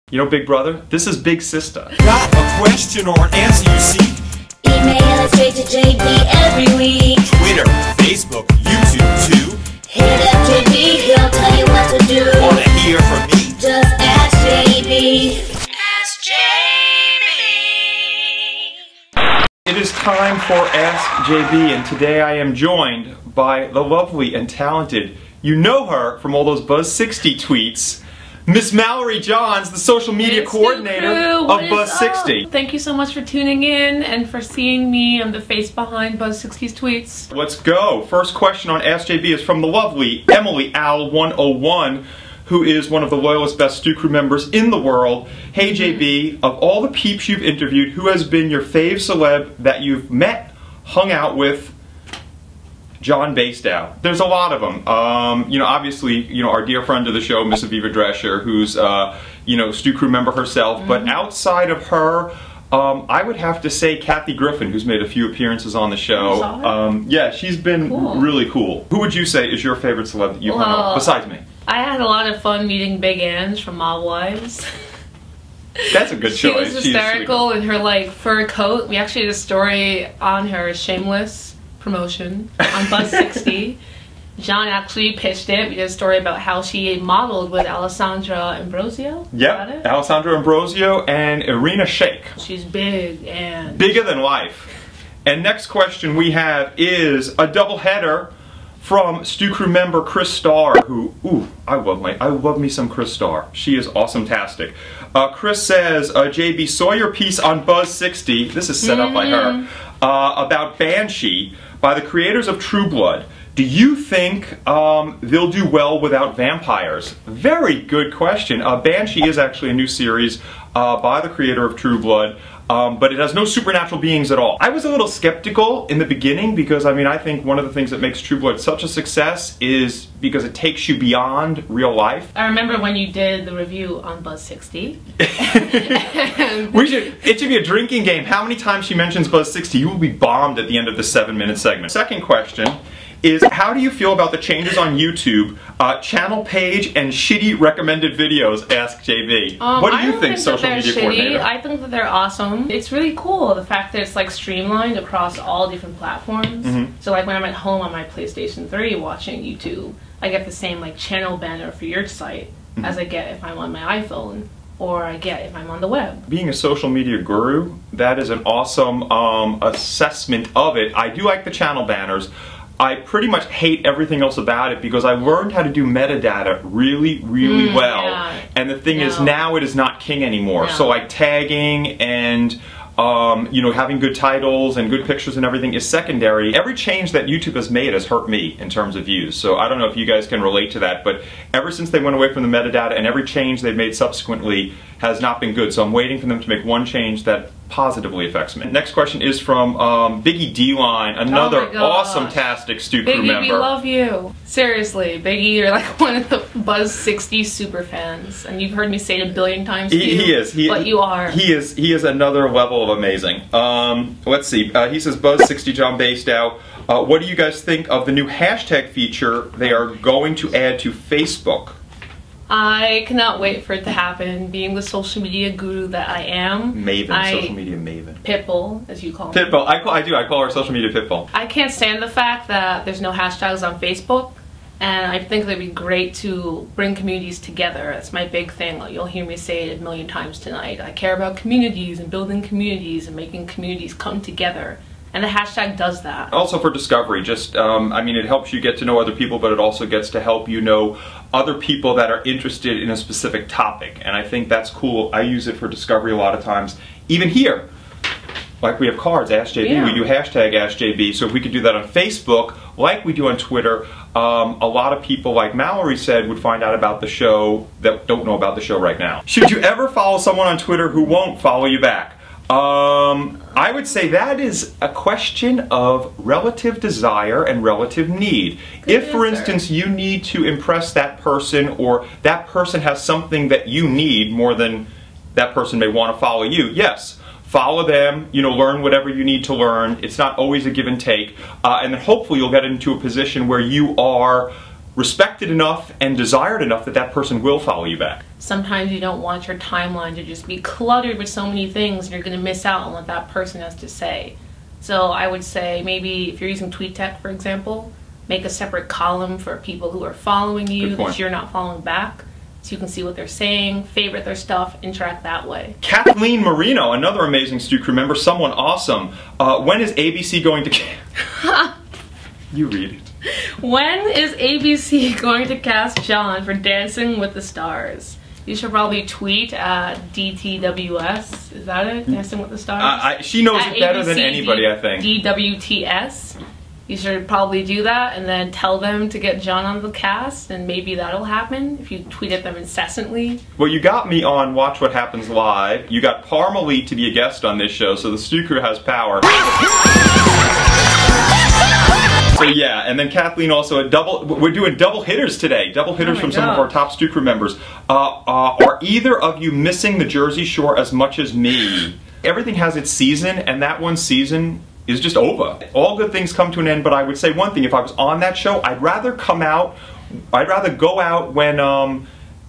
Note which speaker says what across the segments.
Speaker 1: You know, Big Brother, this is Big Sister.
Speaker 2: Got a question or an answer you seek?
Speaker 3: Email it straight to JB every week.
Speaker 2: Twitter, Facebook, YouTube too.
Speaker 3: Hit up JB, he'll tell you what to do.
Speaker 2: Wanna hear from me?
Speaker 3: Just ask JB. Ask JB.
Speaker 1: It is time for Ask JB, and today I am joined by the lovely and talented, you know her from all those Buzz60 tweets, Miss Mallory Johns, the social media coordinator of Buzz60.
Speaker 4: Thank you so much for tuning in and for seeing me. I'm the face behind Buzz60's tweets.
Speaker 1: Let's go. First question on Ask JB is from the lovely Emily Al101, who is one of the loyalist best Stu Crew members in the world. Hey JB, of all the peeps you've interviewed, who has been your fave celeb that you've met, hung out with? John Basedow. There's a lot of them. You know, obviously, you know, our dear friend of the show, Miss Aviva Drescher, who's, you know, Stu Crew member herself. But outside of her, I would have to say Kathy Griffin, who's made a few appearances on the show. Yeah, she's been really cool. Who would you say is your favorite celeb that you've hung out with, besides me?
Speaker 4: I had a lot of fun meeting Big Ange from Mob Wives.
Speaker 1: That's a good choice.
Speaker 4: She was hysterical in her, like, fur coat. We actually did a story on her, Shameless promotion on Buzz60. John actually pitched it. We did a story about how she modeled with Alessandra Ambrosio.
Speaker 1: Yep, Alessandra Ambrosio and Irina Shayk.
Speaker 4: She's big and...
Speaker 1: bigger than life. And next question we have is a double header from Stu Crew member Chris Starr, who, I love me some Chris Starr. She is awesome-tastic. Chris says, JB, saw your piece on Buzz60, this is set up by her, about Banshee by the creators of True Blood. Do you think they'll do well without vampires? Very good question. Banshee is actually a new series by the creator of True Blood, but it has no supernatural beings at all. I was a little skeptical in the beginning because, I mean, I think one of the things that makes True Blood such a success is because it takes you beyond real life.
Speaker 4: I remember when you did the review on Buzz60.
Speaker 1: It should be a drinking game. How many times she mentions Buzz60, you will be bombed at the end of the 7-minute segment. Second question is, how do you feel about the changes on YouTube, channel page and shitty recommended videos? Ask JB. What do you think, social media coordinator?
Speaker 4: I think that they're awesome. It's really cool, the fact that it's like streamlined across all different platforms. So like when I'm at home on my PlayStation 3 watching YouTube, I get the same like channel banner for your site as I get if I'm on my iPhone, or I get if I'm on the web. Being
Speaker 1: a social media guru, that is an awesome assessment of it. I do like the channel banners. I pretty much hate everything else about it because I learned how to do metadata really, really well. Yeah. And the thing is, now it is not king anymore. So like tagging and you know, having good titles and good pictures and everything is secondary. Every change that YouTube has made has hurt me in terms of views. So I don't know if you guys can relate to that, but ever since they went away from the metadata, and every change they've made subsequently has not been good. So I'm waiting for them to make one change that positively affects me. Next question is from Biggie D-Line, another awesome-tastic Stu Crew member. Biggie, we
Speaker 4: love you. Seriously, Biggie, you're like one of the Buzz60 super fans, and you've heard me say it a billion times too.
Speaker 1: He is.
Speaker 4: But you are.
Speaker 1: He is another level of amazing. Let's see. He says, Buzz60 John Basedow, what do you guys think of the new hashtag feature they are going to add to Facebook?
Speaker 4: I cannot wait for it to happen, being the social media guru that I am.
Speaker 1: Social media maven.
Speaker 4: Pitbull, as you call me.
Speaker 1: Pitbull, I call her social media Pitbull.
Speaker 4: I can't stand the fact that there's no hashtags on Facebook, and I think it'd be great to bring communities together. That's my big thing. You'll hear me say it a million times tonight. I care about communities and building communities and making communities come together. And the hashtag does that. Also for discovery, just, I mean, it helps you get to know other people, but it also gets to help you know other people that are interested in a specific topic. And I think that's cool. I use it for discovery a lot of times. Even here, like we have cards, Ask JB, we do hashtag Ask JB. So if we could do that on Facebook, like we do on Twitter, a lot of people, like Mallory said, would find out about the show that don't know about the show right now. Should you ever follow someone on Twitter who won't follow you back? I would say that is a question of relative desire and relative need. If, for instance, you need to impress that person, or that person has something that you need more than that person may want to follow you, yes, follow them, you know, learn whatever you need to learn. It's not always a give and take. And then hopefully you'll get into a position where you are
Speaker 1: respected enough and desired enough that that person will follow you back.
Speaker 4: Sometimes you don't want your timeline to just be cluttered with so many things and you're going to miss out on what that person has to say. So I would say maybe if you're using TweetTech, for example, make a separate column for people who are following you that you're not following back, so you can see what they're saying, favorite their stuff, interact that way.
Speaker 1: Kathleen Marino, another amazing Stu Crew member, someone awesome. When is ABC going to... You read it.
Speaker 4: When is ABC going to cast John for Dancing with the Stars? You should probably tweet at DTWS. Is that it? Dancing with the Stars?
Speaker 1: She knows it better than anybody, I think.
Speaker 4: DWTS. You should probably do that and then tell them to get John on the cast, and maybe that'll happen if you tweet at them incessantly.
Speaker 1: Well, you got me on Watch What Happens Live. You got Parmalee to be a guest on this show, so the Stu Crew has power. So yeah, and then Kathleen also we're doing double hitters today. Double hitters from some of our top Stu Crew members. Are either of you missing the Jersey Shore as much as me? Everything has its season, and that one season is just over. All good things come to an end, but I would say one thing, if I was on that show, I'd rather go out when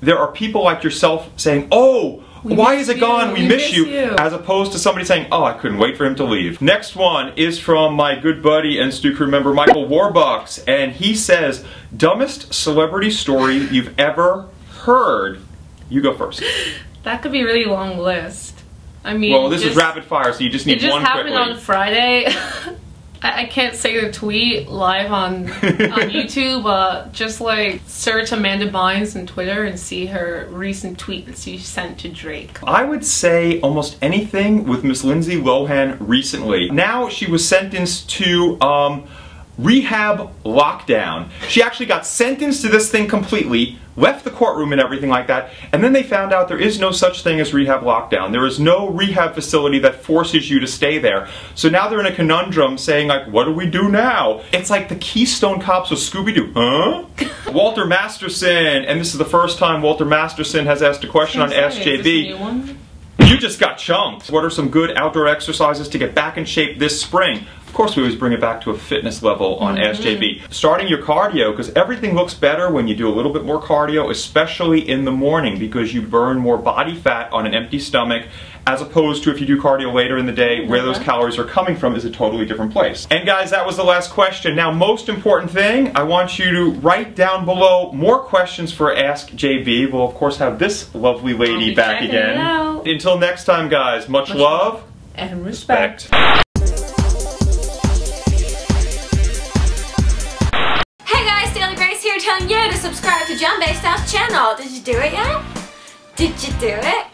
Speaker 1: there are people like yourself saying, oh, why is it gone? We miss you. As opposed to somebody saying, oh, I couldn't wait for him to leave. Next one is from my good buddy and Stu Crew member, Michael Warbucks, and he says, dumbest celebrity story you've ever heard. You go first.
Speaker 4: That could be a really long list. I mean,
Speaker 1: well, this is rapid fire, so you just need one quickly.
Speaker 4: It just happened on Friday. I can't say the tweet live on YouTube. Just like search Amanda Bynes on Twitter and see her recent tweet that she sent to Drake.
Speaker 1: I would say almost anything with Miss Lindsay Lohan recently. Now she was sentenced to rehab lockdown. She actually got sentenced to this thing completely, left the courtroom and everything like that, and then they found out there is no such thing as rehab lockdown. There is no rehab facility that forces you to stay there. So now they're in a conundrum saying, like, what do we do now? It's like the Keystone Cops with Scooby-Doo. Huh? Walter Masterson, and this is the first time Walter Masterson has asked a question on SJB. You just got chunked. What are some good outdoor exercises to get back in shape this spring? Of course, we always bring it back to a fitness level on SJB. Starting your cardio, because everything looks better when you do a little bit more cardio, especially in the morning, because you burn more body fat on an empty stomach, as opposed to if you do cardio later in the day, where those calories are coming from is a totally different place. And guys, that was the last question. Now, most important thing, I want you to write down below more questions for Ask JB. We'll, of course, have this lovely lady back again. Until next time, guys, much love
Speaker 4: and respect.
Speaker 3: Telling you to subscribe to John Basedow's channel. Did you do it yet? Did you do it?